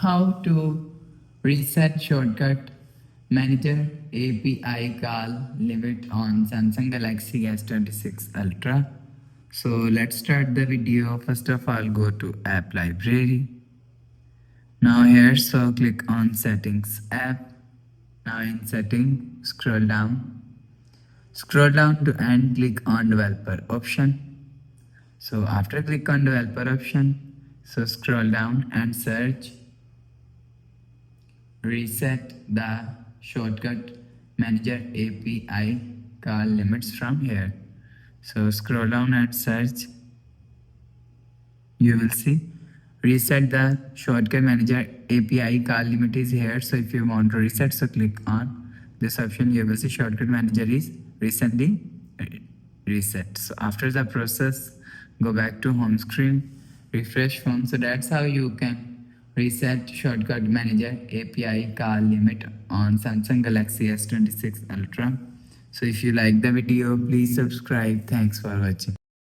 How to reset shortcut manager API call limit on Samsung Galaxy S26 Ultra. So let's start the video. First of all, go to app library. Now here, so click on settings app. Now in setting, scroll down to and click on developer option. So after click on developer option, so scroll down and search reset the shortcut manager API call limits from here. So scroll down and search. You will see reset the shortcut manager API call limit is here. So if you want to reset, so click on this option. You will see shortcut manager is recently reset. So after the process, go back to home screen, refresh phone. So that's how you can reset shortcut manager API call limit on Samsung Galaxy S26 Ultra. So if you like the video, please subscribe. Thanks for watching.